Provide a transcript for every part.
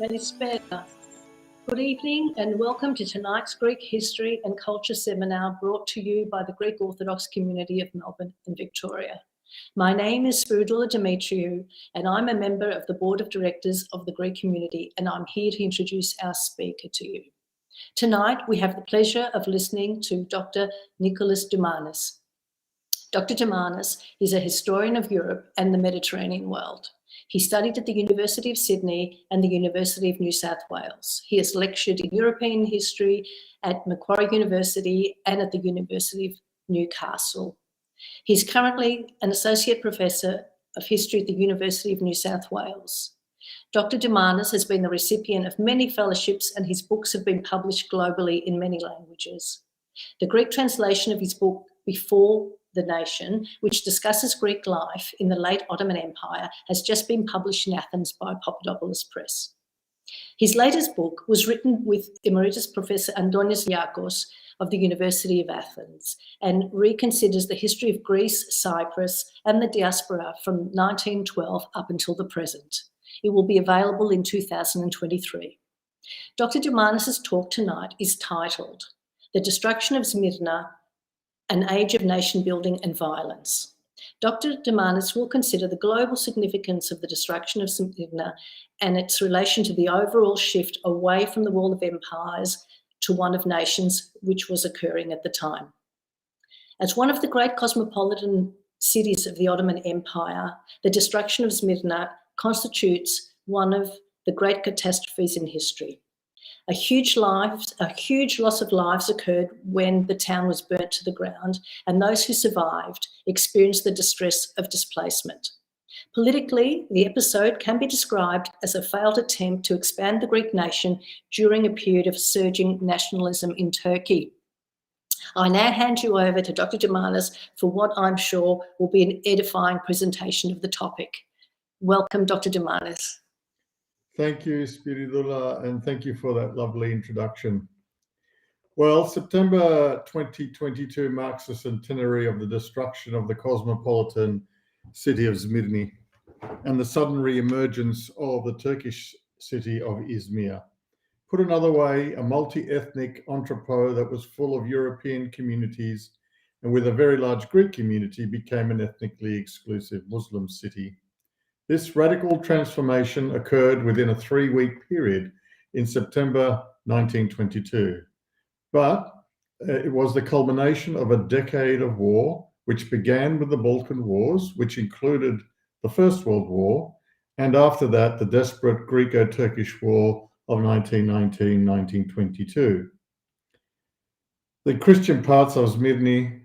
Kalispera. Good evening and welcome to tonight's Greek History and Culture Seminar brought to you by the Greek Orthodox community of Melbourne and Victoria. My name is Spiridoula Demetriou and I'm a member of the Board of Directors of the Greek community, and I'm here to introduce our speaker to you. Tonight we have the pleasure of listening to Dr. Nicholas Doumanis. Dr. Doumanis is a historian of Europe and the Mediterranean world. He studied at the University of Sydney and the University of New South Wales. He has lectured in European history at Macquarie University and at the University of Newcastle. He's currently an Associate Professor of History at the University of New South Wales. Dr. Doumanis has been the recipient of many fellowships and his books have been published globally in many languages. The Greek translation of his book, Before the Nation, which discusses Greek life in the Late Ottoman Empire, has just been published in Athens by Papadopoulos Press. His latest book was written with Emeritus Professor Antonis Liakos of the University of Athens and reconsiders the history of Greece, Cyprus and the diaspora from 1912 up until the present. It will be available in 2023. Dr. Doumanis' talk tonight is titled The Destruction of Smyrna, An Age of Nation Building and Violence. Dr. Doumanis will consider the global significance of the destruction of Smyrna and its relation to the overall shift away from the wall of empires to one of nations, which was occurring at the time. As one of the great cosmopolitan cities of the Ottoman Empire, the destruction of Smyrna constitutes one of the great catastrophes in history. A huge loss of lives occurred when the town was burnt to the ground, and those who survived experienced the distress of displacement. Politically, the episode can be described as a failed attempt to expand the Greek nation during a period of surging nationalism in Turkey. I now hand you over to Dr. Doumanis for what I'm sure will be an edifying presentation of the topic. Welcome, Dr. Doumanis. Thank you, Spiridoula, and thank you for that lovely introduction. Well, September 2022 marks the centenary of the destruction of the cosmopolitan city of Smyrna and the sudden re-emergence of the Turkish city of Izmir. Put another way, a multi-ethnic entrepot that was full of European communities and with a very large Greek community became an ethnically exclusive Muslim city. This radical transformation occurred within a 3-week period in September 1922. But it was the culmination of a decade of war, which began with the Balkan Wars, which included the First World War, and after that, the desperate Greek-Turkish War of 1919-1922. The Christian parts of Smyrna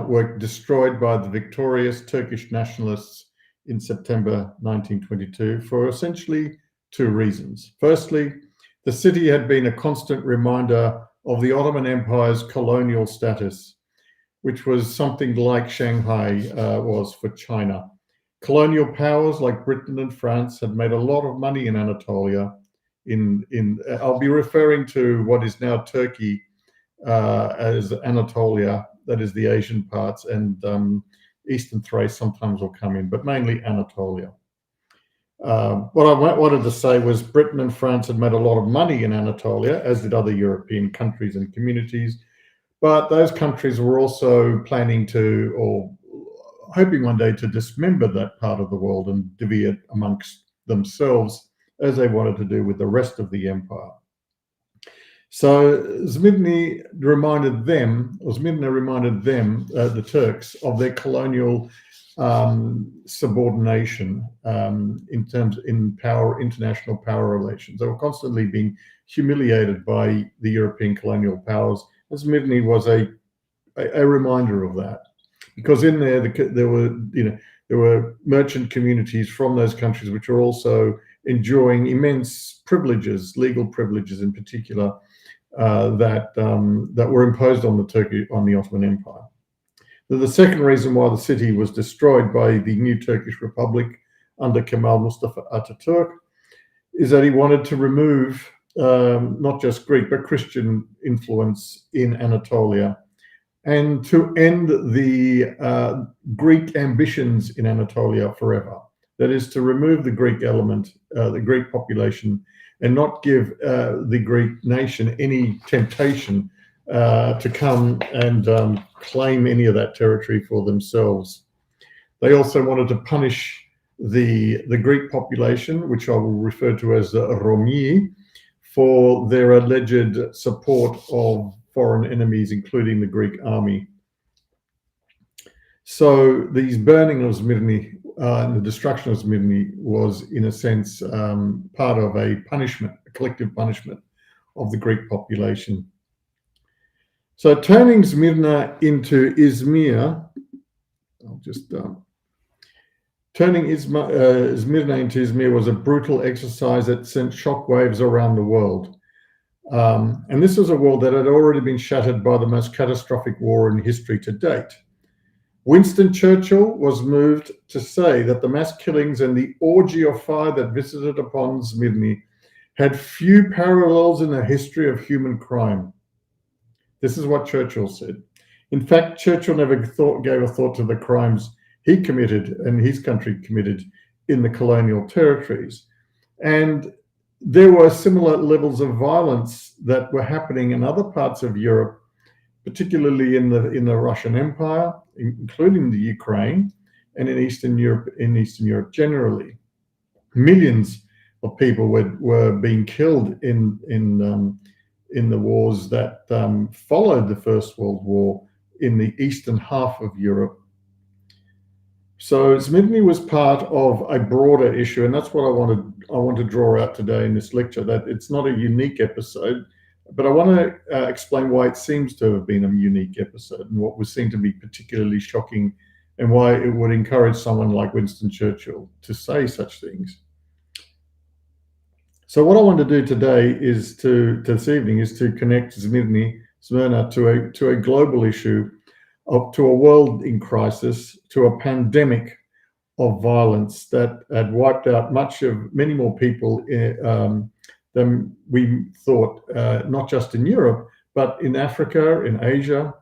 were destroyed by the victorious Turkish Nationalists in September 1922 for essentially 2 reasons. Firstly, the city had been a constant reminder of the Ottoman Empire's colonial status, which was something like Shanghai was for China. Colonial powers like Britain and France had made a lot of money in Anatolia. I'll be referring to what is now Turkey as Anatolia, that is the Asian parts, and Eastern Thrace sometimes will come in, but mainly Anatolia. What I wanted to say was Britain and France had made a lot of money in Anatolia, as did other European countries and communities, but those countries were also planning to, or hoping one day to dismember that part of the world and divvy it amongst themselves, as they wanted to do with the rest of the empire. So Smyrna reminded them, the Turks, of their colonial subordination in international power relations. They were constantly being humiliated by the European colonial powers. And Smyrna was a reminder of that, because in there there were merchant communities from those countries which were also enjoying immense privileges, legal privileges in particular, that were imposed on the Ottoman Empire. The second reason why the city was destroyed by the new Turkish Republic under Kemal Mustafa Ataturk is that he wanted to remove not just Greek but Christian influence in Anatolia, and to end the Greek ambitions in Anatolia forever. that is to remove the Greek element, the Greek population, and not give the Greek nation any temptation to come and claim any of that territory for themselves. They also wanted to punish the Greek population, which I will refer to as the Romi, for their alleged support of foreign enemies, including the Greek army. So these burning of Smyrna and the destruction of Smyrna was, in a sense, part of a punishment, a collective punishment of the Greek population. So turning Smyrna into Izmir, turning Smyrna into Izmir was a brutal exercise that sent shockwaves around the world. And this was a world that had already been shattered by the most catastrophic war in history to date. Winston Churchill was moved to say that the mass killings and the orgy of fire that visited upon Smyrna had few parallels in the history of human crime. This is what Churchill said. In fact, Churchill never gave a thought to the crimes he committed and his country committed in the colonial territories. And there were similar levels of violence that were happening in other parts of Europe, particularly in the Russian Empire, including the Ukraine, and in Eastern Europe generally. Millions of people were being killed in the wars that followed the First World War in the eastern half of Europe. So Smyrna was part of a broader issue, and that's what I want to draw out today in this lecture, that it's not a unique episode, but I want to explain why it seems to have been a unique episode and what was seen to be particularly shocking and why it would encourage someone like Winston Churchill to say such things. So what I want to do today is this evening is to connect Smyrna to a global issue, to a world in crisis, to a pandemic of violence that had wiped out many more people than we thought, not just in Europe, but in Africa, in Asia.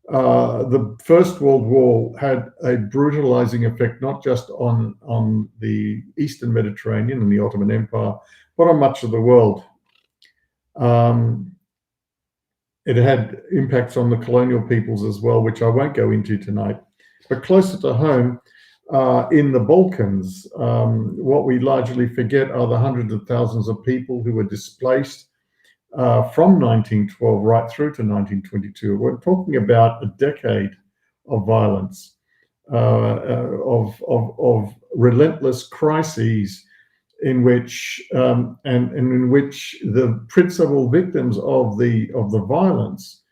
The First World War had a brutalizing effect, not just on the Eastern Mediterranean and the Ottoman Empire, but on much of the world. It had impacts on the colonial peoples as well, which I won't go into tonight. But closer to home, in the Balkans, what we largely forget are the hundreds of thousands of people who were displaced from 1912 right through to 1922. We're talking about a decade of violence, of relentless crises, in which in which the principal victims of the violence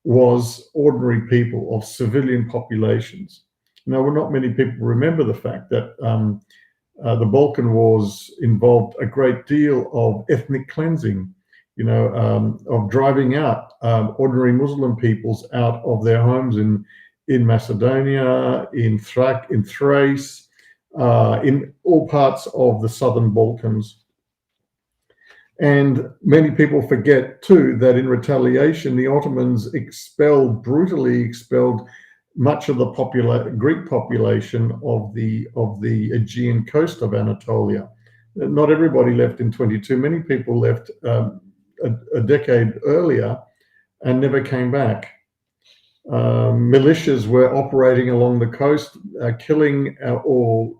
was ordinary people, of civilian populations. Now, not many people remember the fact that the Balkan Wars involved a great deal of ethnic cleansing, of driving out ordinary Muslim peoples out of their homes in Macedonia, in Thrace, in all parts of the southern Balkans. And many people forget too that in retaliation, the Ottomans brutally expelled much of the Greek population of the Aegean coast of Anatolia. Not everybody left in 22. Many people left a decade earlier and never came back. Militias were operating along the coast, killing or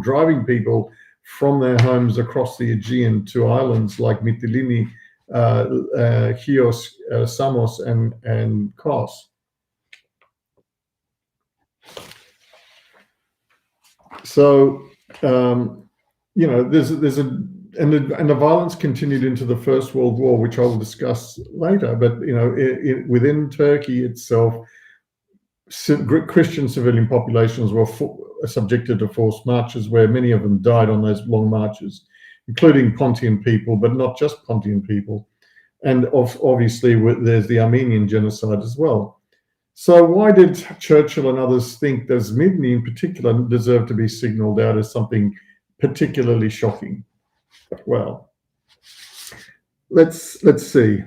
driving people from their homes across the Aegean to islands like Mytilene, Chios, Samos, and Kos. So, the violence continued into the First World War, which I will discuss later. But within Turkey itself, Christian civilian populations were subjected to forced marches, where many of them died on those long marches, including Pontian people, but not just Pontian people. And obviously, there's the Armenian genocide as well. So why did Churchill and others think that Smyrna in particular deserved to be signaled out as something particularly shocking? Well, let's see.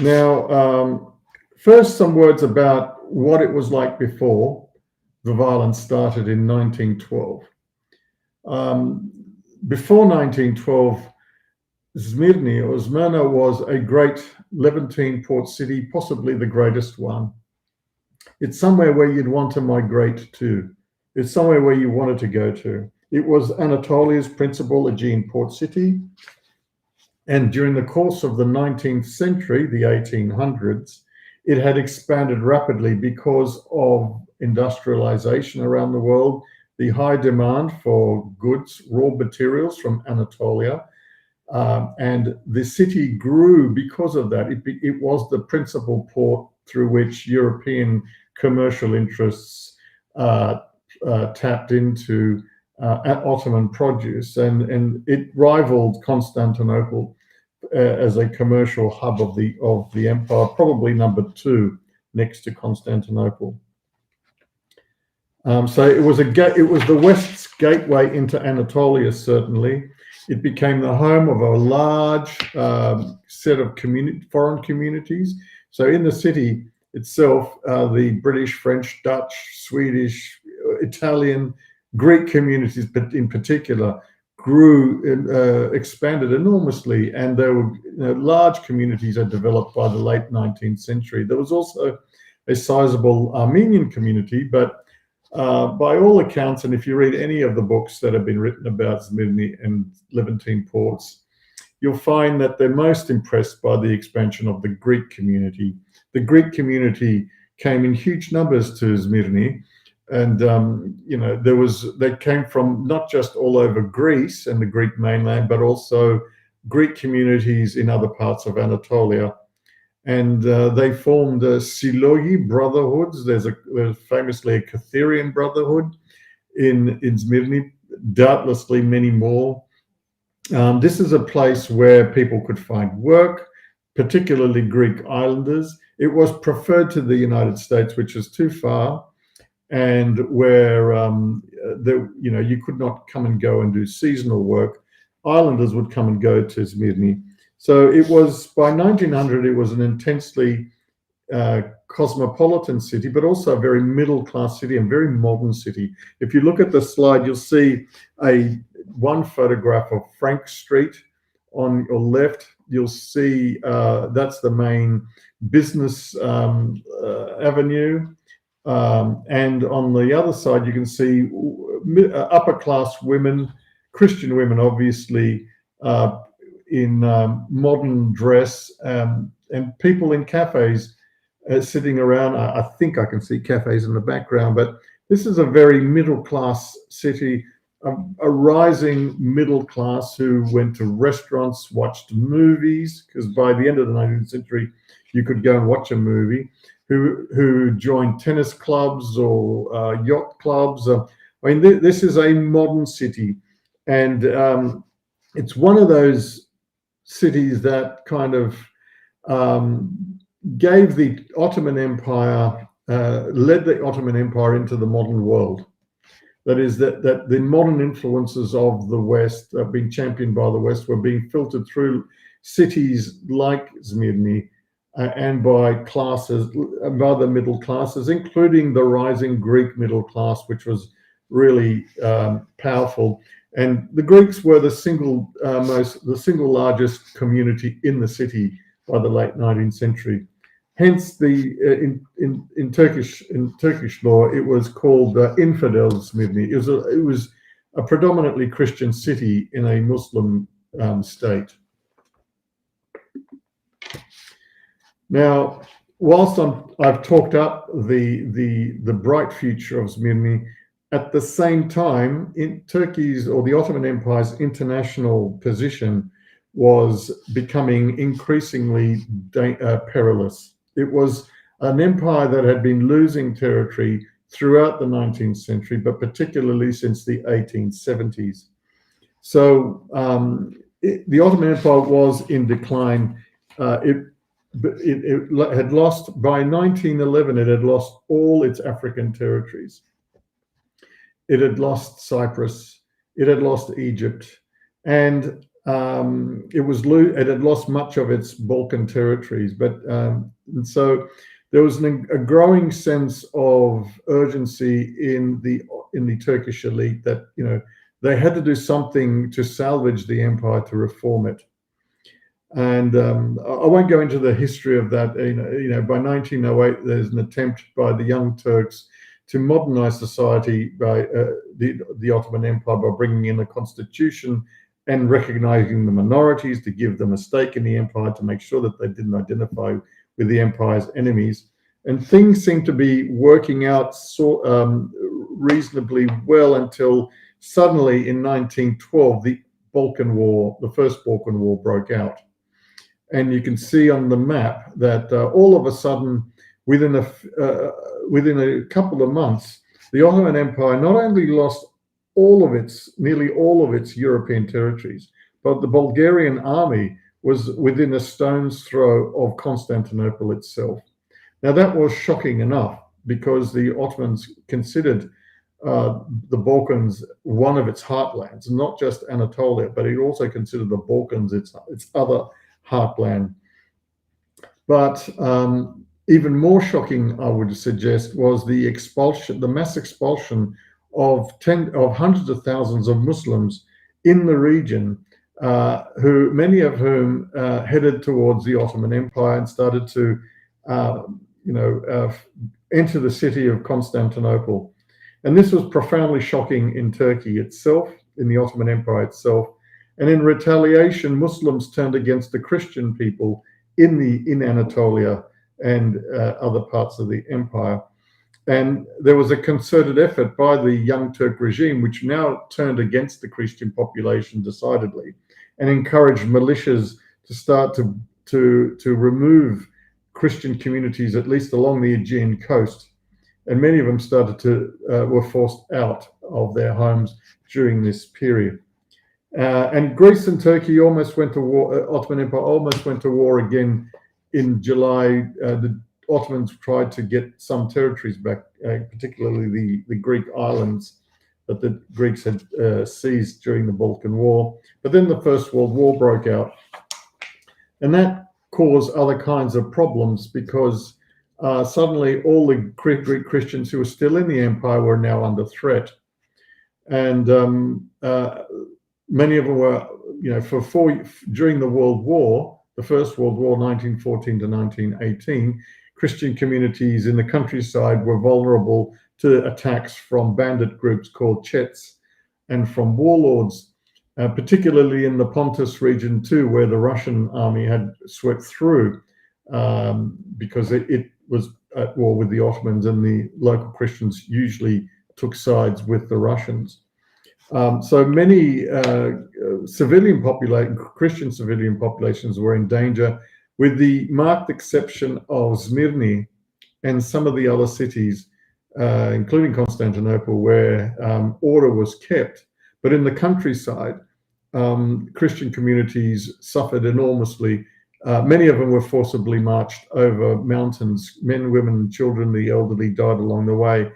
Now, first, some words about what it was like before, the violence started in 1912. Before 1912, Smyrna was a great Levantine port city, possibly the greatest one. It's somewhere where you'd want to migrate to. It's somewhere where you wanted to go to. It was Anatolia's principal Aegean port city. And during the course of the 19th century, the 1800s, it had expanded rapidly because of industrialization around the world, the high demand for goods, raw materials from Anatolia. And the city grew because of that. It was the principal port through which European commercial interests tapped into Ottoman produce, and it rivaled Constantinople as a commercial hub of the empire, probably number 2 next to Constantinople. So it was the West's gateway into Anatolia. Certainly, it became the home of a large set of foreign communities. So in the city itself, the British, French, Dutch, Swedish, Italian, Greek communities, but in particular, grew, expanded enormously, and there were large communities that developed by the late 19th century. There was also a sizable Armenian community, but by all accounts, and if you read any of the books that have been written about Smyrna and Levantine ports, you'll find that they're most impressed by the expansion of the Greek community. The Greek community came in huge numbers to Smyrna, and they came from not just all over Greece and the Greek mainland, but also Greek communities in other parts of Anatolia. And they formed Silogi brotherhoods. There's famously a Catherian brotherhood in Smyrna, doubtlessly many more. This is a place where people could find work, particularly Greek islanders. It was preferred to the United States, which is too far, and where you could not come and go and do seasonal work. Islanders would come and go to Smyrna. So it was, by 1900, it was an intensely cosmopolitan city, but also a very middle-class city and very modern city. If you look at the slide, you'll see one photograph of Frank Street on your left. You'll see that's the main business avenue. And on the other side, you can see upper-class women, Christian women, obviously, in modern dress, and people in cafes sitting around. I think I can see cafes in the background, but this is a very middle-class city, a rising middle class who went to restaurants, watched movies, because by the end of the 19th century, you could go and watch a movie, who joined tennis clubs or yacht clubs. This is a modern city, and it's one of those cities that kind of gave the Ottoman Empire, led the Ottoman Empire into the modern world. That is, that the modern influences of the West, being championed by the West, were being filtered through cities like Smyrna and by classes, by the middle classes, including the rising Greek middle class, which was really powerful. And the Greeks were the single largest community in the city by the late 19th century. Hence, in Turkish law, it was called Infidel Smyrna. It was a predominantly Christian city in a Muslim state. Now, whilst I've talked up the bright future of Smyrna, at the same time, in Turkey's, or the Ottoman Empire's, international position was becoming increasingly perilous. It was an empire that had been losing territory throughout the 19th century, but particularly since the 1870s. So the Ottoman Empire was in decline. It had lost, by 1911, it had lost all its African territories. It had lost Cyprus, it had lost Egypt, and it had lost much of its Balkan territories. But and so there was a growing sense of urgency in the Turkish elite that, you know, they had to do something to salvage the empire, to reform it. And I won't go into the history of that. You know, by 1908, there's an attempt by the Young Turks to modernize society by the Ottoman Empire by bringing in a constitution and recognizing the minorities, to give them a stake in the empire, to make sure that they didn't identify with the empire's enemies. And things seem to be working out reasonably well until suddenly in 1912, the Balkan War, the First Balkan War, broke out. And you can see on the map that all of a sudden, within a couple of months, the Ottoman Empire not only lost nearly all of its European territories, but the Bulgarian army was within a stone's throw of Constantinople itself. Now, that was shocking enough, because the Ottomans considered the Balkans one of its heartlands, not just Anatolia, but it also considered the Balkans its other heartland. But even more shocking, I would suggest, was the mass expulsion of hundreds of thousands of Muslims in the region, many of whom headed towards the Ottoman Empire and started to enter the city of Constantinople. And this was profoundly shocking in Turkey itself, in the Ottoman Empire itself. And in retaliation, Muslims turned against the Christian people in Anatolia and other parts of the empire. And there was a concerted effort by the Young Turk regime, which now turned against the Christian population decidedly, and encouraged militias to start to remove Christian communities, at least along the Aegean coast. And many of them were forced out of their homes during this period. And Greece and Turkey almost went to war. Ottoman Empire almost went to war again in July. The Ottomans tried to get some territories back, particularly the Greek islands that the Greeks had seized during the Balkan War. But then the First World War broke out, and that caused other kinds of problems, because suddenly all the Greek Christians who were still in the empire were now under threat. And many of them were, during the World War, the First World War, 1914 to 1918, Christian communities in the countryside were vulnerable to attacks from bandit groups called Chets and from warlords, particularly in the Pontus region too, where the Russian army had swept through, because it was at war with the Ottomans, and the local Christians usually took sides with the Russians. So many Christian civilian populations were in danger, with the marked exception of Smyrna and some of the other cities, including Constantinople, where order was kept. But in the countryside, Christian communities suffered enormously. Many of them were forcibly marched over mountains. Men, women, and children, the elderly died along the way.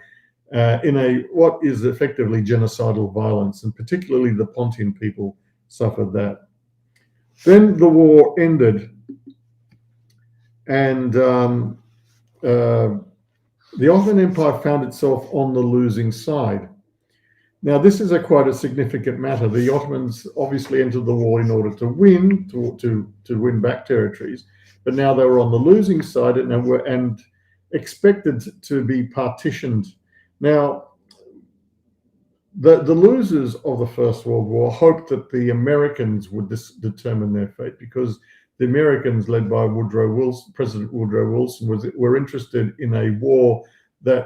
In what is effectively genocidal violence, and particularly the Pontian people suffered that. Then the war ended, and the Ottoman Empire found itself on the losing side. Now, this is quite a significant matter. The Ottomans obviously entered the war in order to win, to win back territories, but now they were on the losing side and expected to be partitioned. Now, the losers of the First World War hoped that the Americans would determine their fate, because the Americans, led by President Woodrow Wilson, were interested in a war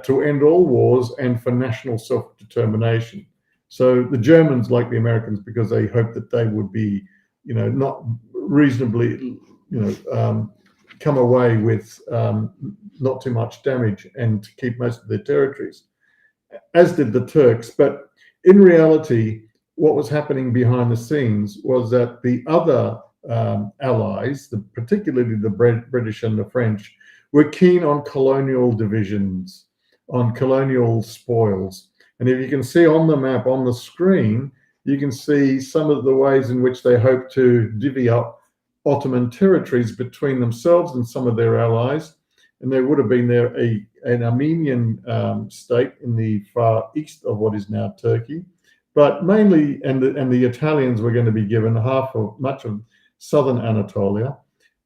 to end all wars and for national self-determination. So the Germans liked the Americans because they hoped that they would be, not reasonably, come away with not too much damage and to keep most of their territories, as did the Turks. But in reality, what was happening behind the scenes was that the other allies, particularly the British and the French, were keen on colonial divisions, on colonial spoils. And if you can see on the map on the screen, you can see some of the ways in which they hope to divvy up Ottoman territories between themselves and some of their allies. and there would have been there an Armenian state in the far east of what is now Turkey, but mainly, and the Italians were going to be given much of southern Anatolia,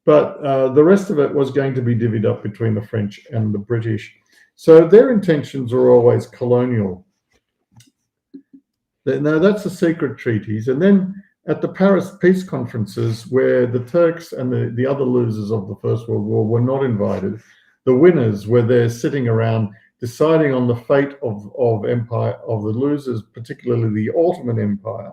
but the rest of it was going to be divvied up between the French and the British. So their intentions were always colonial. Now that's the secret treaties, and then at the Paris peace conferences, where the Turks and the other losers of the First World War were not invited, the winners were there sitting around deciding on the fate of empire, of the losers, particularly the Ottoman Empire.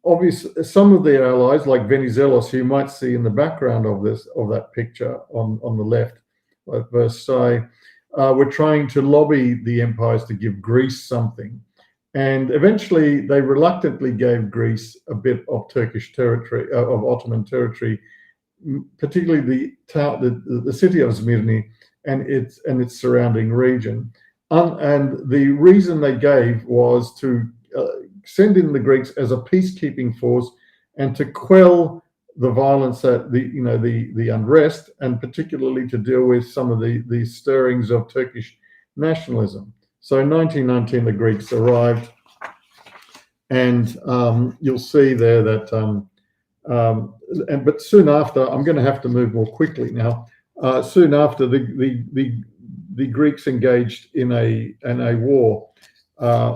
Obviously, some of their allies, like Venizelos, who you might see in the background of that picture on the left, like Versailles, were trying to lobby the empires to give Greece something. And eventually, they reluctantly gave Greece a bit of Turkish territory, of Ottoman territory, particularly the city of Smyrna and its surrounding region. And the reason they gave was to send in the Greeks as a peacekeeping force and to quell the violence, the unrest, and particularly to deal with some of the stirrings of Turkish nationalism. So in 1919, the Greeks arrived, and you'll see there that, but soon after, I'm going to have to move more quickly now. Soon after, the Greeks engaged in a war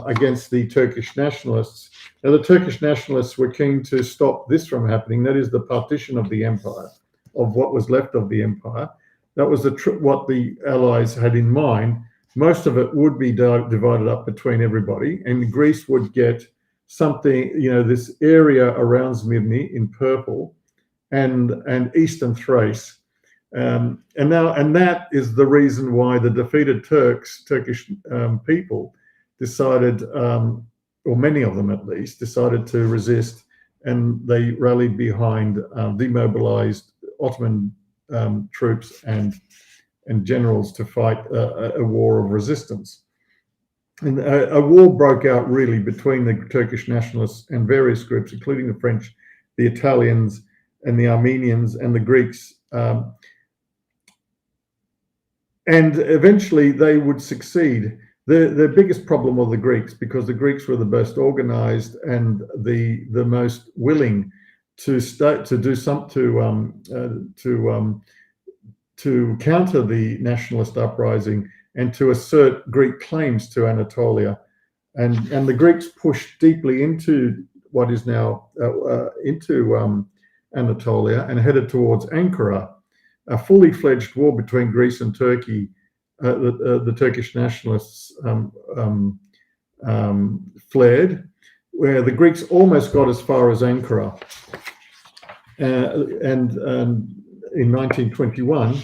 against the Turkish nationalists. Now, the Turkish nationalists were keen to stop this from happening. That is the partition of the empire, of what was left of the empire. That was what the Allies had in mind. Most of it would be divided up between everybody, and Greece would get something, this area around Smyrna in purple, and eastern Thrace, and that is the reason why the defeated Turkish people decided, or many of them at least, decided to resist, and they rallied behind demobilized Ottoman troops and generals to fight a war of resistance. And a war broke out really between the Turkish nationalists and various groups, including the French, the Italians, and the Armenians, and the Greeks. And eventually they would succeed. The biggest problem was the Greeks, because the Greeks were the best organized and the most willing to counter the nationalist uprising and to assert Greek claims to Anatolia. And the Greeks pushed deeply into what is now into Anatolia and headed towards Ankara. A fully fledged war between Greece and Turkey. The Turkish nationalists fled, where the Greeks almost got as far as Ankara. And in 1921,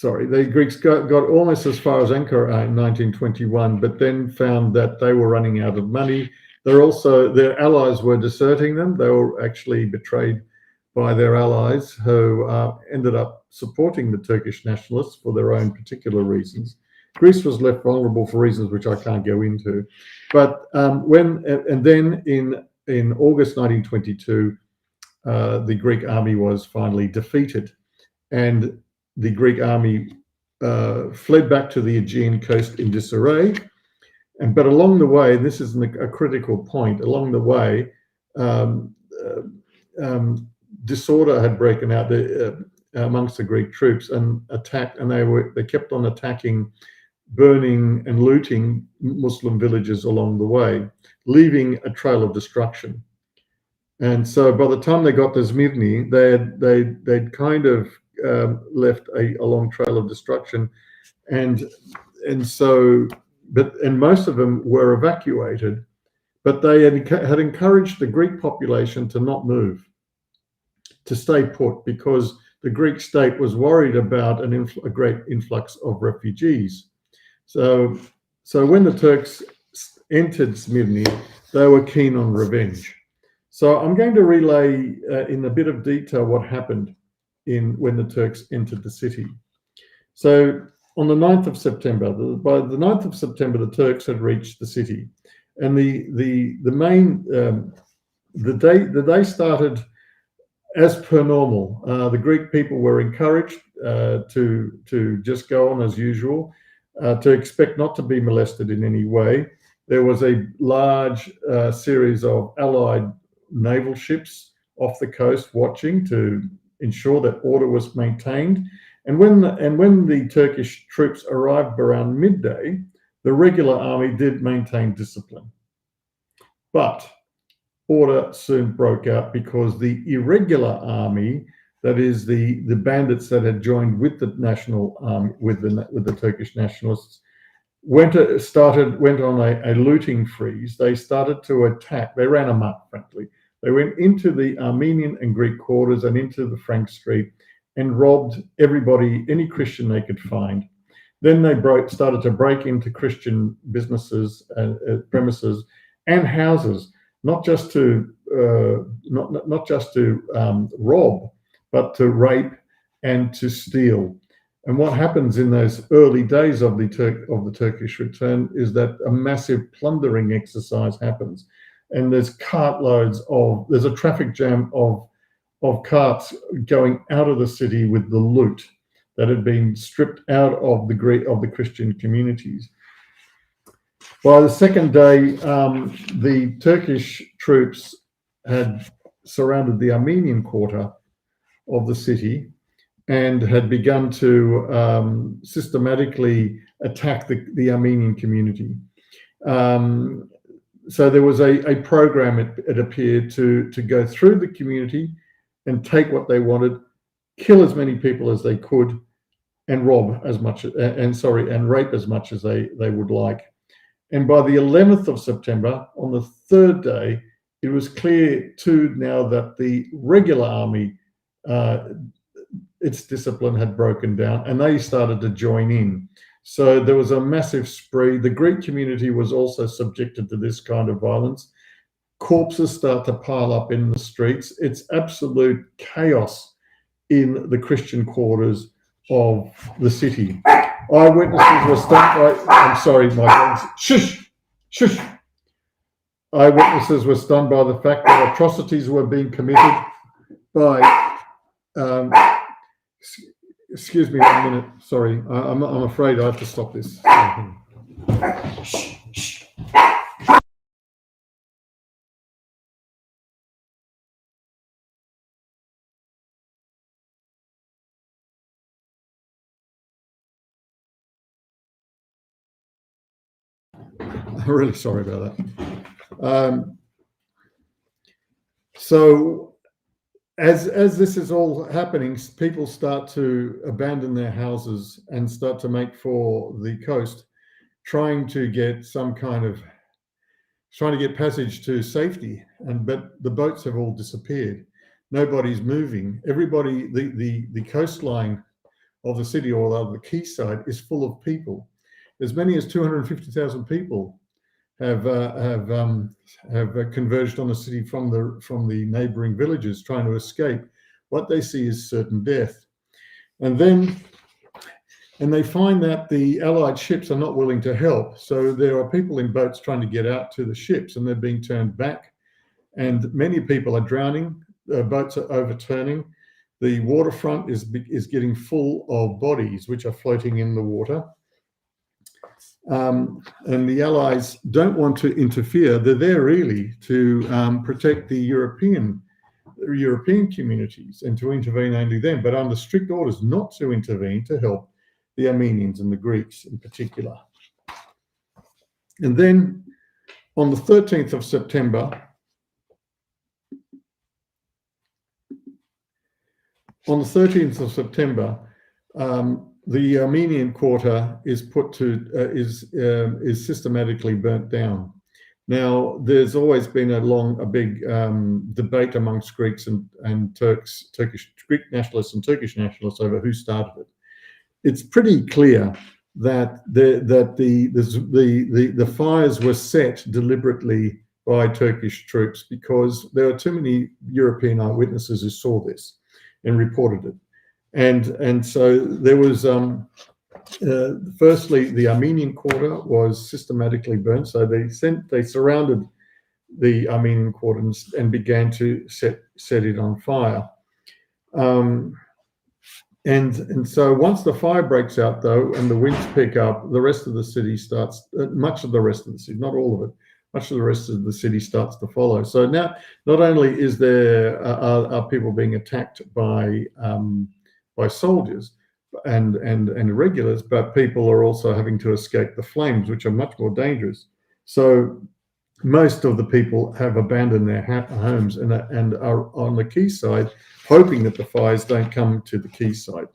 the Greeks got almost as far as Ankara in 1921, but then found that they were running out of money. Their allies were deserting them. They were actually betrayed by their allies, who ended up supporting the Turkish nationalists for their own particular reasons. Greece was left vulnerable for reasons which I can't go into. But then in August 1922, the Greek army was finally defeated, and the Greek army fled back to the Aegean coast in disarray. But along the way, this is a critical point, along the way, disorder had broken out amongst the Greek troops and they kept on attacking, burning and looting Muslim villages along the way, leaving a trail of destruction. And so by the time they got to Smyrna, they'd kind of left a long trail of destruction, and most of them were evacuated, but they had encouraged the Greek population to not move, to stay put, because the Greek state was worried about a great influx of refugees. So when the Turks entered Smyrna, they were keen on revenge. So I'm going to relay in a bit of detail what happened when the Turks entered the city. So on the 9th of September, by the 9th of September, the Turks had reached the city, and the day started as per normal, the Greek people were encouraged to just go on as usual, to expect not to be molested in any way. There was a large series of Allied naval ships off the coast watching to ensure that order was maintained. And when the Turkish troops arrived around midday, the regular army did maintain discipline. But order soon broke out because the irregular army, that is the bandits that had joined with the national army, with the Turkish nationalists, went on a looting freeze. They started to attack. They ran amok, frankly. They went into the Armenian and Greek quarters and into the Frank Street and robbed everybody, any Christian they could find. Then they started to break into Christian businesses and premises and houses, not just to rob, but to rape and to steal. And what happens in those early days of the Turkish return is that a massive plundering exercise happens, and there's there's a traffic jam of carts going out of the city with the loot that had been stripped out of the Christian communities. By the second day, the Turkish troops had surrounded the Armenian quarter of the city and had begun to systematically attack the Armenian community. So there was a program, it appeared, to go through the community and take what they wanted, kill as many people as they could, and rob as much, and rape as much as they would like. And by the 11th of September, on the third day, it was clear too now that the regular army, its discipline had broken down, and they started to join in. So there was a massive spree. The Greek community was also subjected to this kind of violence. Corpses start to pile up in the streets. It's absolute chaos in the Christian quarters of the city. Eyewitnesses were stunned by, I'm sorry, my friends, shush. Eyewitnesses were stunned by the fact that atrocities were being committed by, excuse me 1 minute, sorry, I'm afraid I have to stop this. I'm really sorry about that. So as this is all happening, people start to abandon their houses and start to make for the coast, trying to get passage to safety. But the boats have all disappeared. Nobody's moving. Everybody, the coastline of the city, or the quayside, is full of people. As many as 250,000 people have converged on the city from the neighboring villages, trying to escape. What they see is certain death, and they find that the Allied ships are not willing to help. So there are people in boats trying to get out to the ships, and they're being turned back, and many people are drowning. Boats are overturning. The waterfront is getting full of bodies which are floating in the water. And the Allies don't want to interfere. They're there really to protect the European communities and to intervene only then, but under strict orders not to intervene to help the Armenians and the Greeks in particular. And then on the 13th of September, the Armenian quarter is systematically burnt down. Now, there's always been a big debate amongst Greeks and Greek nationalists and Turkish nationalists over who started it. It's pretty clear that the fires were set deliberately by Turkish troops because there are too many European eyewitnesses who saw this and reported it. And so there was, firstly, the Armenian quarter was systematically burnt. So they surrounded the Armenian quarter and began to set it on fire. And so once the fire breaks out, though, and the winds pick up, the rest of the city starts, much of the rest of the city, not all of it, much of the rest of the city starts to follow. So now, not only is there are people being attacked by soldiers and irregulars, but people are also having to escape the flames, which are much more dangerous. So most of the people have abandoned their homes and are on the quayside, hoping that the fires don't come to the quayside.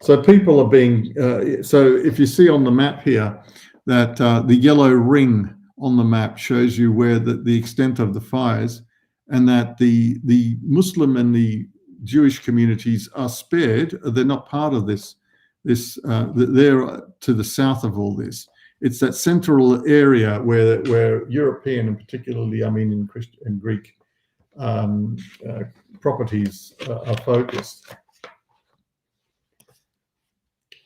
So people are being, so if you see on the map here that the yellow ring on the map shows you where the extent of the fires, and that the Muslim and the Jewish communities are spared. They're not part of this. They're to the south of all this. It's that central area where European and particularly Armenian, Christian, and Greek properties are focused.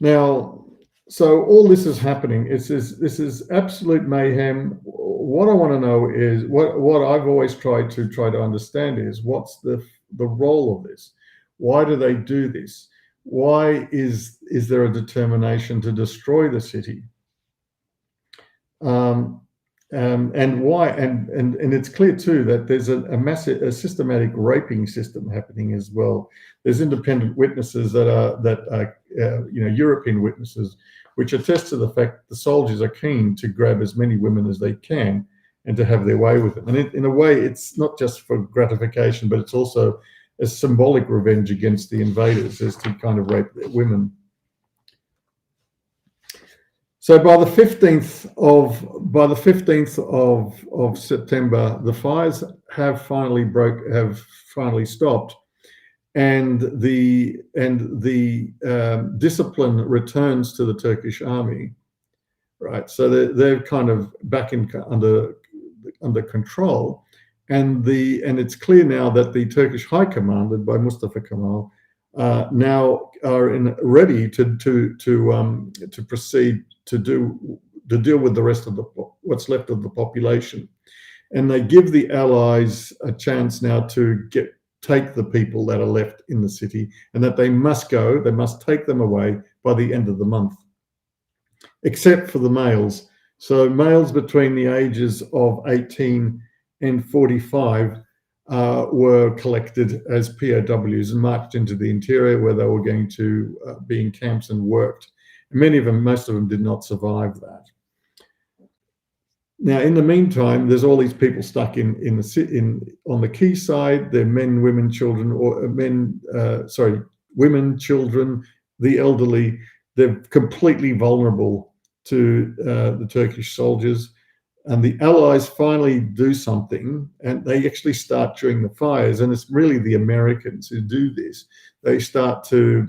Now, so all this is happening. This is absolute mayhem. What I want to know is what I've always tried to understand is what's the role of this? Why do they do this? Why is there a determination to destroy the city? And why? And it's clear too that there's a systematic raping system happening as well. There's independent witnesses that are European witnesses, which attest to the fact the soldiers are keen to grab as many women as they can and to have their way with it. And in a way, it's not just for gratification, but it's also a symbolic revenge against the invaders, as to kind of rape women. So by the 15th of September, the fires have finally stopped, and the discipline returns to the Turkish army, right? So they're kind of back under control, and it's clear now that the Turkish High Command, led by Mustafa Kemal, now are ready to proceed to deal with the rest of what's left of the population, and they give the Allies a chance now to take the people that are left in the city, and that they must take them away by the end of the month, except for the males. So males between the ages of 18 and 45 were collected as POWs and marched into the interior, where they were going to be in camps and worked. Most of them did not survive that. Now, in the meantime, there's all these people stuck on the quayside. They're men, women, children, women, children, the elderly. They're completely vulnerable to the Turkish soldiers. And the Allies finally do something, and they actually start during the fires. And it's really the Americans who do this. They start to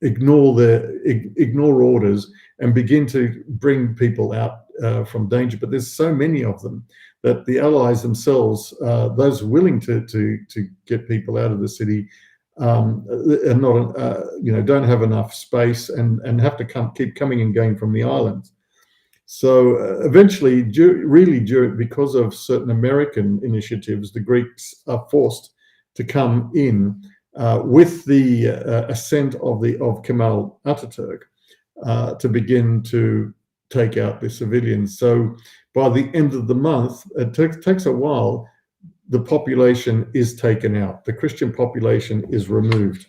ignore orders and begin to bring people out from danger. But there's so many of them that the Allies themselves, those willing to get people out of the city, are not, don't have enough space and have to keep coming and going from the islands. So eventually, because of certain American initiatives, the Greeks are forced to come in with the ascent of Kemal Ataturk to begin to take out the civilians. So by the end of the month, it takes a while, the population is taken out. The Christian population is removed.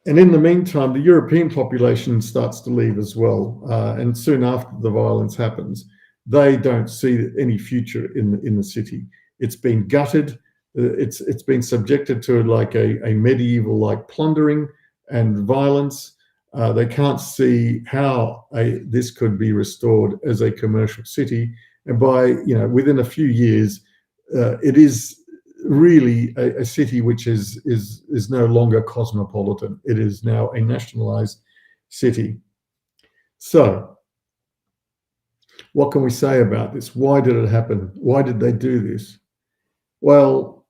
And in the meantime, the European population starts to leave as well. And soon after the violence happens, they don't see any future in the city. It's been gutted. It's been subjected to like a medieval like plundering and violence. They can't see how this could be restored as a commercial city. And within a few years, it is really a city which is no longer cosmopolitan. It is now a nationalized city. So what can we say about this? Why did it happen? Why did they do this? Well,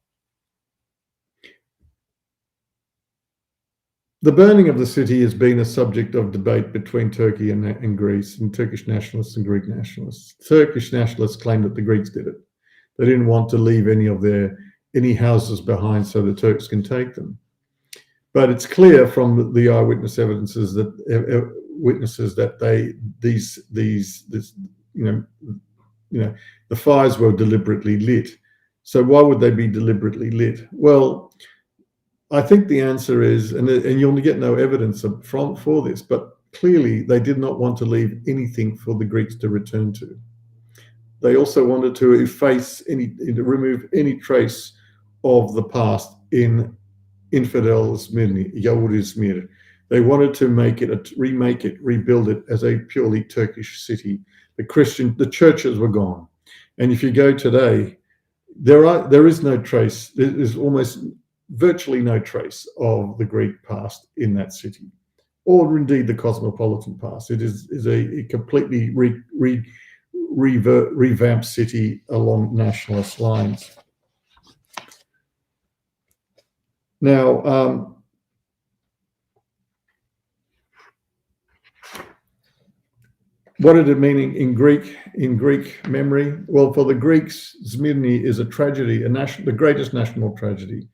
The burning of the city has been a subject of debate between Turkey and Greece, and Turkish nationalists and Greek nationalists. Turkish nationalists claim that the Greeks did it. They didn't want to leave any houses behind so the Turks can take them. But it's clear from the eyewitness evidences that the fires were deliberately lit. So why would they be deliberately lit? Well, I think the answer is, and you'll get no evidence for this, but clearly they did not want to leave anything for the Greeks to return to. They also wanted to remove any trace of the past in infidel Smyrna, Yahudi Izmir. They wanted to rebuild it as a purely Turkish city. The churches were gone. And if you go today, there is no trace. There's almost virtually no trace of the Greek past in that city, or indeed the cosmopolitan past. It is a completely revamped city along nationalist lines. Now, what did it mean in Greek memory? Well, for the Greeks, Smyrna is a tragedy, the greatest national tragedy.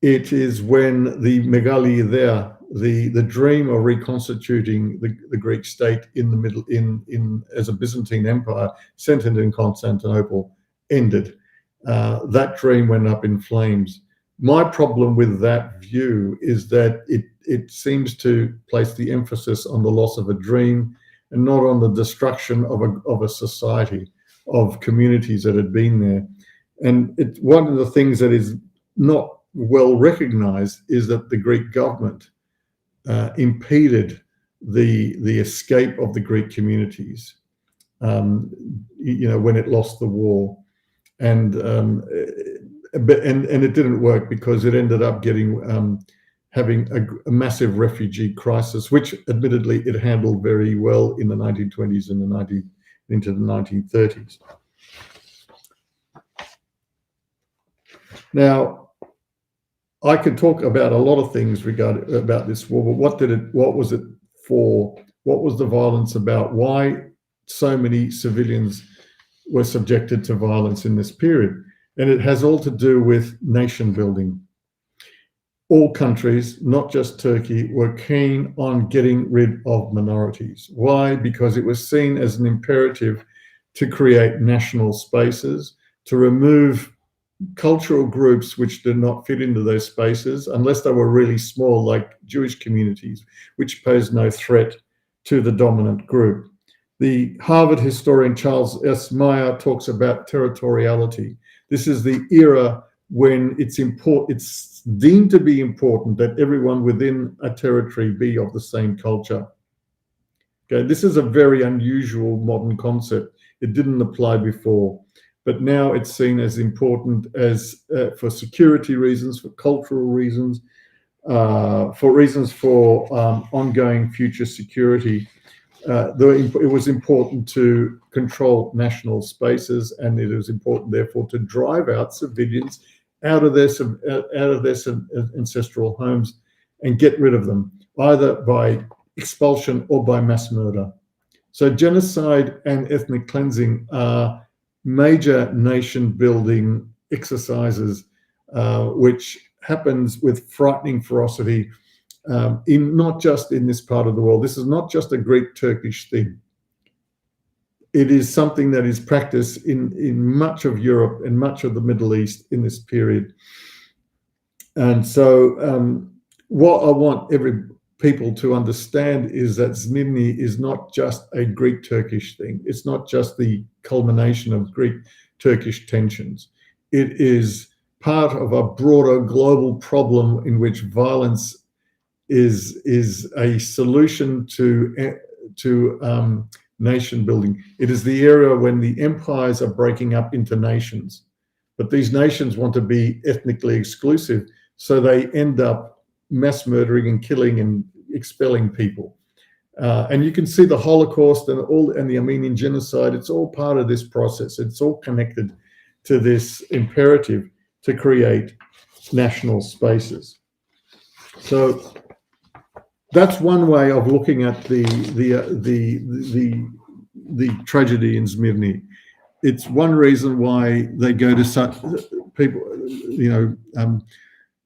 It is when the megali idea, the dream of reconstituting the Greek state as a Byzantine empire centered in Constantinople ended. That dream went up in flames. My problem with that view is that it seems to place the emphasis on the loss of a dream and not on the destruction of a society, of communities that had been there. And one of the things that is not well recognized is that the Greek government impeded the escape of the Greek communities, when it lost the war. And it didn't work because it ended up having a massive refugee crisis, which admittedly it handled very well in the 1920s and into the 1930s. Now, I could talk about a lot of things about this war, but what was it for? What was the violence about? Why so many civilians were subjected to violence in this period? And it has all to do with nation building. All countries, not just Turkey, were keen on getting rid of minorities. Why? Because it was seen as an imperative to create national spaces, to remove cultural groups which did not fit into those spaces, unless they were really small, like Jewish communities, which posed no threat to the dominant group. The Harvard historian Charles S. Meyer talks about territoriality. This is the era when it's deemed to be important that everyone within a territory be of the same culture. Okay, this is a very unusual modern concept. It didn't apply before, but now it's seen as important as for security reasons, for cultural reasons, for reasons for ongoing future security. It was important to control national spaces, and it was important, therefore, to drive out civilians out of their ancestral homes and get rid of them, either by expulsion or by mass murder. So genocide and ethnic cleansing are major nation-building exercises, which happens with frightening ferocity, not just in this part of the world. This is not just a Greek-Turkish thing. It is something that is practiced in much of Europe and much of the Middle East in this period. And so what I want people to understand is that Smyrna is not just a Greek-Turkish thing. It's not just the culmination of Greek-Turkish tensions. It is part of a broader global problem in which violence is a solution to nation building. It is the era when the empires are breaking up into nations, but these nations want to be ethnically exclusive, so they end up mass murdering and killing and expelling people. And you can see the Holocaust and the Armenian genocide. It's all part of this process. It's all connected to this imperative to create national spaces. So that's one way of looking at the tragedy in Smyrna. It's one reason why they go to such people,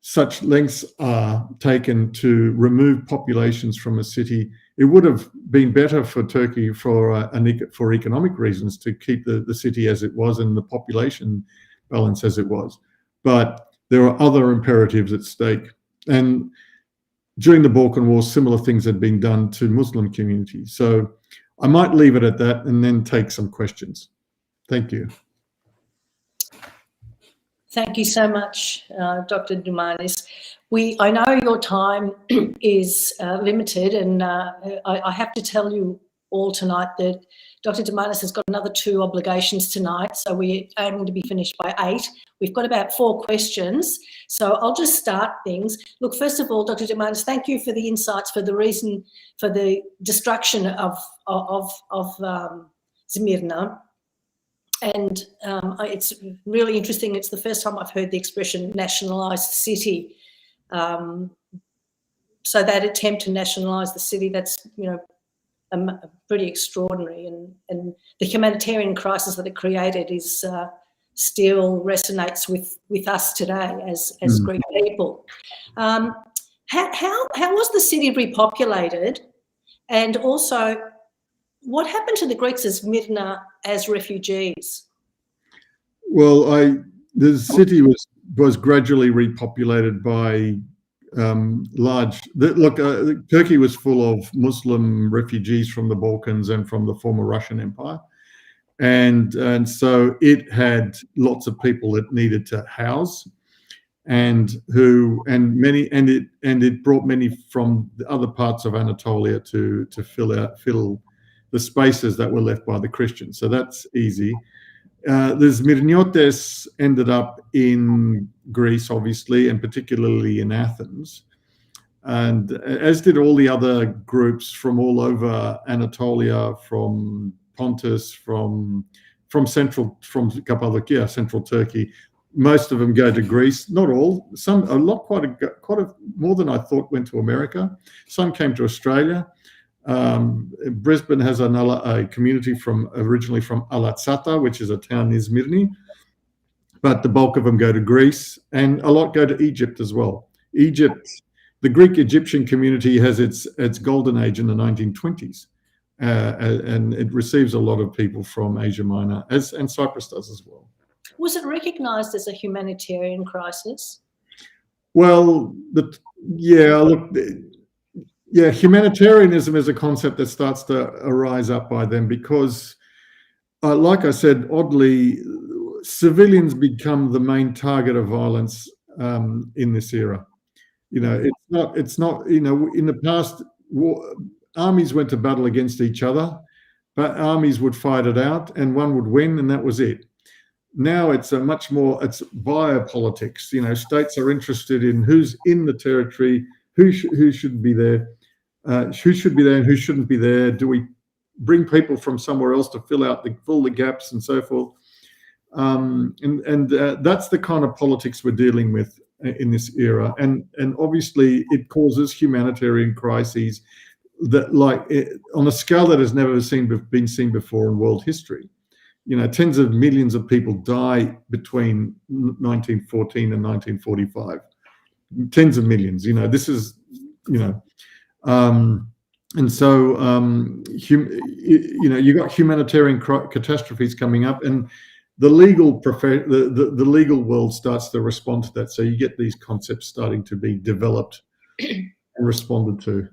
such lengths are taken to remove populations from a city. It would have been better for Turkey for economic reasons to keep the city as it was and the population balance as it was. But there are other imperatives at stake. And during the Balkan Wars, similar things had been done to Muslim communities. So I might leave it at that and then take some questions. Thank you. Thank you so much, Dr. Doumanis. I know your time is limited, and I have to tell you all tonight that Dr. Doumanis has got another 2 obligations tonight, so we're aiming to be finished by 8. We've got about 4 questions, so I'll just start things. Look, first of all, Dr. Doumanis, thank you for the insights, for the reason for the destruction of Smyrna. And it's really interesting. It's the first time I've heard the expression nationalised city. So that attempt to nationalise the city, that's, pretty extraordinary. And the humanitarian crisis that it created is still resonates with us today as Greek people. How was the city repopulated? And also, what happened to the Greeks of Smyrna as refugees? Well, the city was gradually repopulated by Turkey was full of Muslim refugees from the Balkans and from the former Russian Empire, and so it had lots of people it needed to house, and it brought many from the other parts of Anatolia to fill the spaces that were left by the Christians. So that's easy. The Smyrniotes ended up in Greece, obviously, and particularly in Athens, and as did all the other groups from all over Anatolia, from Pontus, from Cappadocia, central Turkey. Most of them go to Greece. Not all. Some, a lot, quite a more than I thought went to America. Some came to Australia. Brisbane has a community originally from Alatsata, which is a town near Smyrna, but the bulk of them go to Greece, and a lot go to Egypt as well. Egypt, the Greek-Egyptian community has its golden age in the 1920s, and it receives a lot of people from Asia Minor, and Cyprus does as well. Was it recognised as a humanitarian crisis? Well, humanitarianism is a concept that starts to arise up by them because, like I said, oddly, civilians become the main target of violence in this era. It's not. In the past, armies went to battle against each other, but armies would fight it out, and one would win, and that was it. Now it's it's biopolitics. States are interested in who's in the territory, who should be there. Who should be there and who shouldn't be there? Do we bring people from somewhere else to fill the gaps and so forth? That's the kind of politics we're dealing with in this era, and obviously it causes humanitarian crises that, on a scale that has never been seen before in world history. Tens of millions of people die between 1914 and 1945. Tens of millions. This is and so you got humanitarian catastrophes coming up, and the legal world starts to respond to that. So you get these concepts starting to be developed and responded to.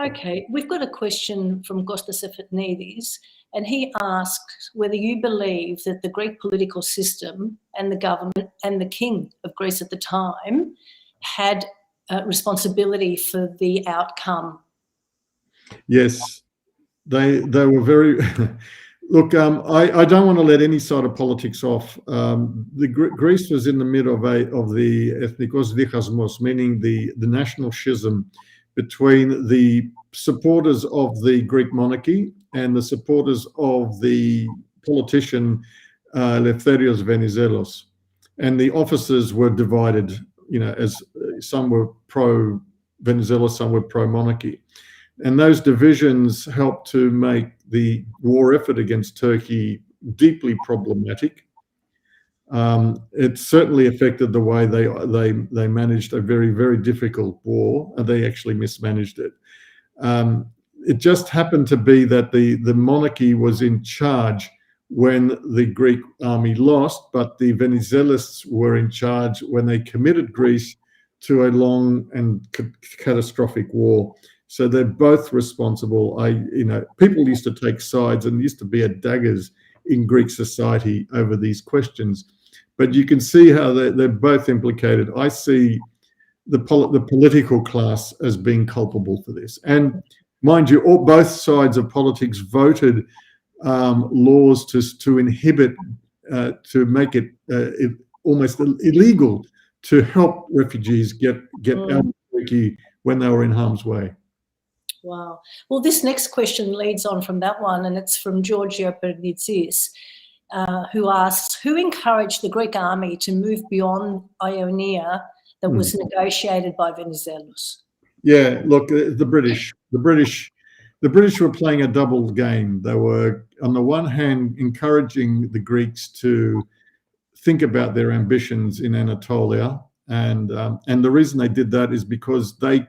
Okay, we've got a question from Kostas Efthnidis, and he asks whether you believe that the Greek political system and the government and the king of Greece at the time had responsibility for the outcome. Yes, they were very. Look, I don't want to let any side of politics off. Greece was in the middle of the ethnikos dichasmos, meaning the national schism between the supporters of the Greek monarchy and the supporters of the politician Eleftherios Venizelos, and the officers were divided. As some were pro Venizelos, some were pro-monarchy. And those divisions helped to make the war effort against Turkey deeply problematic. It certainly affected the way they managed a very, very difficult war, and they actually mismanaged it. It just happened to be that the monarchy was in charge when the Greek army lost, but the Venizelists were in charge when they committed Greece to a long and catastrophic war. So they're both responsible. People used to take sides and used to be at daggers in Greek society over these questions. But you can see how they're both implicated. I see the political class as being culpable for this. And mind you, both sides of politics voted laws to inhibit, to make it almost illegal to help refugees get out of Turkey when they were in harm's way. Wow. Well, this next question leads on from that one, and it's from Georgia Perditsis, who asks, who encouraged the Greek army to move beyond Ionia that was negotiated by Venizelos? Yeah, look, the British were playing a double game. They were, on the one hand, encouraging the Greeks to think about their ambitions in Anatolia, and the reason they did that is because they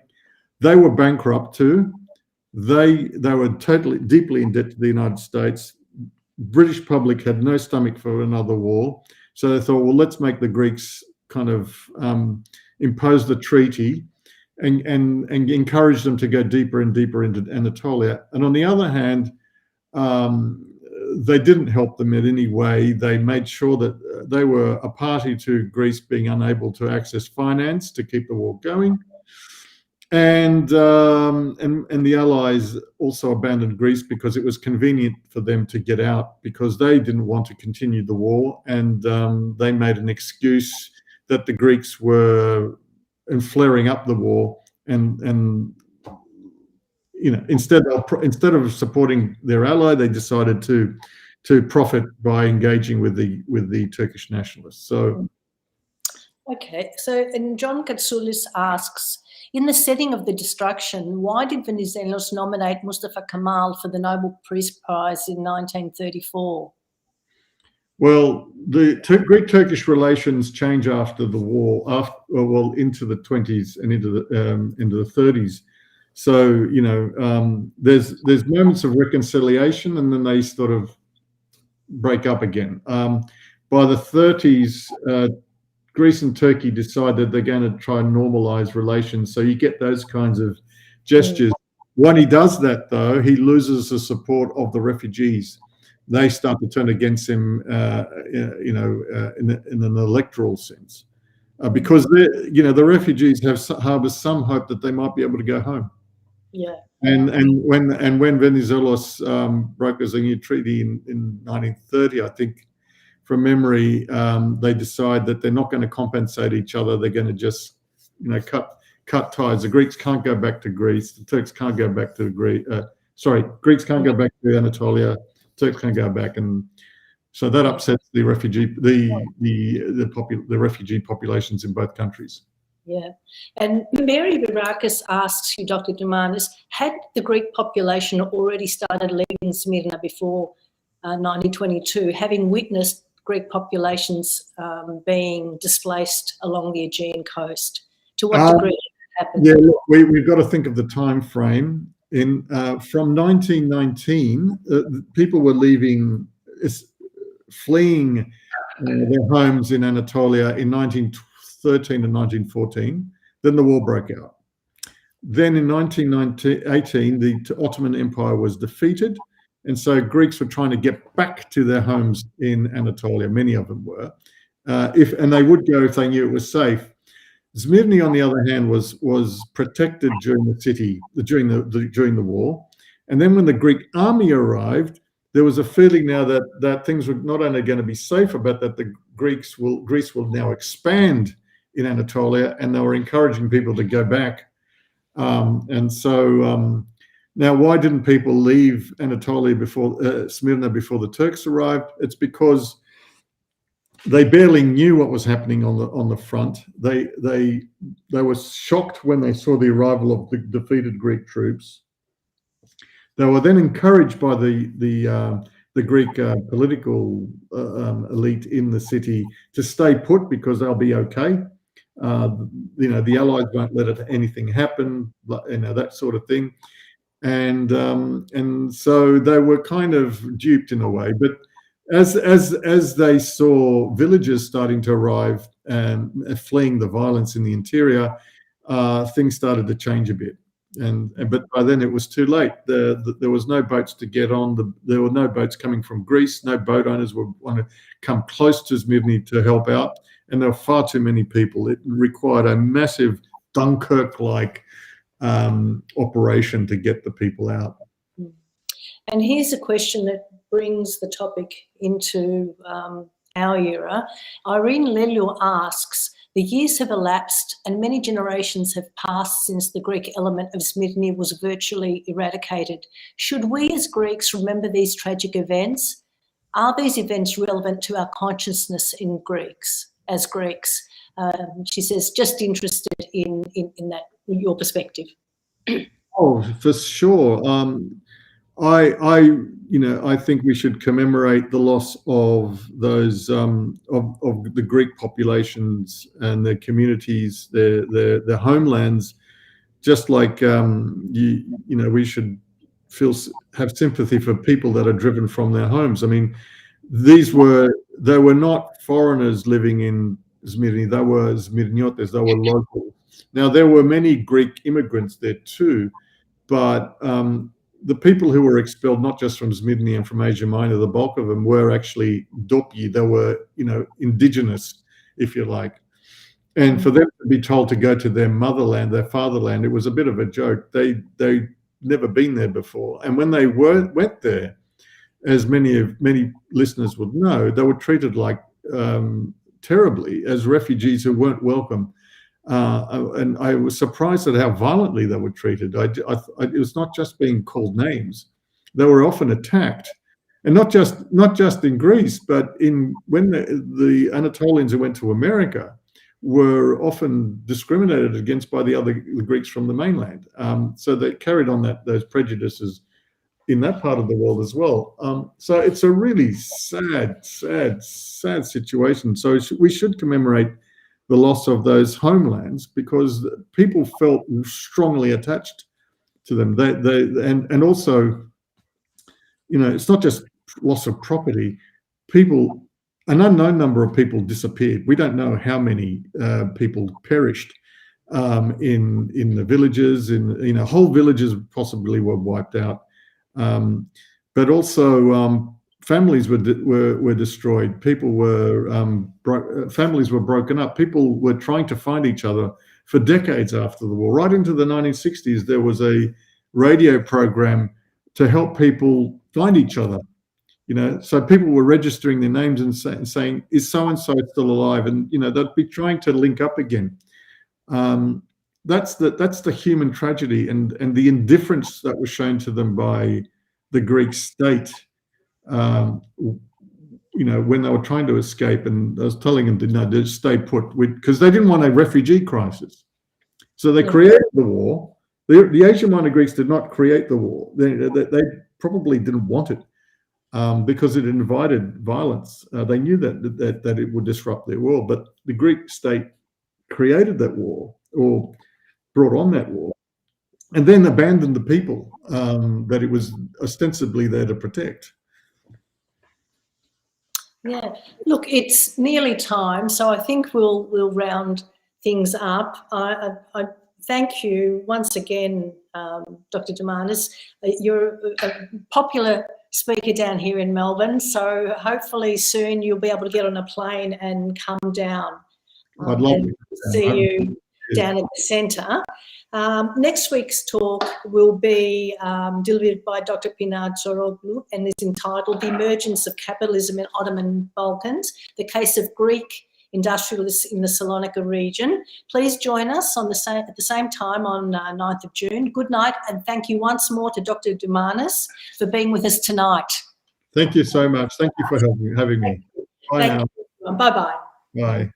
were bankrupt too. They were deeply in debt to the United States. British public had no stomach for another war, so they thought, well, let's make the Greeks kind of impose the treaty and encourage them to go deeper and deeper into Anatolia. And on the other hand, they didn't help them in any way. They made sure that they were a party to Greece being unable to access finance to keep the war going. And the Allies also abandoned Greece because it was convenient for them to get out, because they didn't want to continue the war, and they made an excuse that the Greeks were flaring up the war, and instead of supporting their ally, they decided to profit by engaging with the Turkish nationalists. So, okay. So, and John Katsoulis asks, in the setting of the destruction, why did Venizelos nominate Mustafa Kemal for the Nobel Peace Prize in 1934? Well, the Greek-Turkish relations change after the war, into the 20s and into the 30s. So, there's moments of reconciliation, and then they sort of break up again. By the 30s, Greece and Turkey decided they're going to try and normalize relations. So you get those kinds of gestures. When he does that, though, he loses the support of the refugees. They start to turn against him, in an electoral sense, because the refugees harbor some hope that they might be able to go home. Yeah. And when Venizelos brokers a new treaty in 1930, I think, from memory, they decide that they're not going to compensate each other. They're going to just, cut ties. The Greeks can't go back to Greece. The Turks can't go back to Greece. Greeks can't go back to Anatolia. Turks can't go back, and so that upsets the refugee populations in both countries. Yeah, and Mary Barakis asks you, Dr. Doumanis, had the Greek population already started leaving Smyrna before 1922, having witnessed Greek populations being displaced along the Aegean coast? To what degree happened? Yeah, look, we've got to think of the time frame. From 1919, people were fleeing their homes in Anatolia in 1913 and 1914. Then the war broke out. Then in 1918, the Ottoman Empire was defeated, and so Greeks were trying to get back to their homes in Anatolia. Many of them were, and they would go if they knew it was safe. Smyrna, on the other hand, was protected during the war, and then when the Greek army arrived, there was a feeling now that things were not only going to be safer, but that Greece will now expand in Anatolia, and they were encouraging people to go back. Now, why didn't people leave Anatolia Smyrna before the Turks arrived? It's because they barely knew what was happening on the front. They were shocked when they saw the arrival of the defeated Greek troops. They were then encouraged by the Greek political elite in the city to stay put because they'll be okay. The Allies won't let anything happen, that sort of thing. And so they were kind of duped in a way. But as they saw villagers starting to arrive and fleeing the violence in the interior, things started to change a bit. But by then it was too late. There was no boats to get on. There were no boats coming from Greece. No boat owners would want to come close to Smyrna to help out, and there were far too many people. It required a massive Dunkirk-like operation to get the people out. And here's a question that brings the topic into our era. Irene Lelio asks, the years have elapsed and many generations have passed since the Greek element of Smyrna was virtually eradicated. Should we as Greeks remember these tragic events? Are these events relevant to our consciousness as Greeks? She says, just interested in that, your perspective. Oh, for sure. I think we should commemorate the loss of those of the Greek populations and their communities, their homelands, just like we should have sympathy for people that are driven from their homes. I mean, they were not foreigners living in Smyrna. They were Smyrniotes. They were local. Now there were many Greek immigrants there too, but the people who were expelled, not just from Smyrna and from Asia Minor, the bulk of them were actually dopi. They were, indigenous, if you like. And for them to be told to go to their motherland, their fatherland, it was a bit of a joke. They'd never been there before. And when they went there, as many listeners would know, they were treated like terribly as refugees who weren't welcome. And I was surprised at how violently they were treated. It was not just being called names; they were often attacked, and not just in Greece, but when the Anatolians who went to America were often discriminated against by the Greeks from the mainland. So they carried on those prejudices in that part of the world as well. So it's a really sad situation. So we should commemorate the loss of those homelands because people felt strongly attached to them. And also, it's not just loss of property. An unknown number of people disappeared. We don't know how many people perished in the villages. Whole villages possibly were wiped out. But also families were destroyed. Families were broken up. People were trying to find each other for decades after the war. Right into the 1960s, there was a radio program to help people find each other. So people were registering their names and saying, "Is so and so still alive?" And they'd be trying to link up again. That's the human tragedy and the indifference that was shown to them by the Greek state. When they were trying to escape, and I was telling them to stay put because they didn't want a refugee crisis. So they created the war. The Asia Minor Greeks did not create the war. They probably didn't want it because it invited violence. They knew that it would disrupt their world, but the Greek state created that war or brought on that war, and then abandoned the people that it was ostensibly there to protect. Yeah, look, it's nearly time, so I think we'll round things up. I thank you once again, Dr. Doumanis. You're a popular speaker down here in Melbourne, so hopefully soon you'll be able to get on a plane and come down. I'd love to see you down at the centre. Next week's talk will be delivered by Dr. Pinar Zoroglu and is entitled The Emergence of Capitalism in Ottoman Balkans, the Case of Greek Industrialists in the Salonika region. Please join us at the same time on 9th of June. Good night, and thank you once more to Dr. Doumanis for being with us tonight. Thank you so much. Thank you for having me. Bye now. Bye-bye. Bye.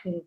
Mm.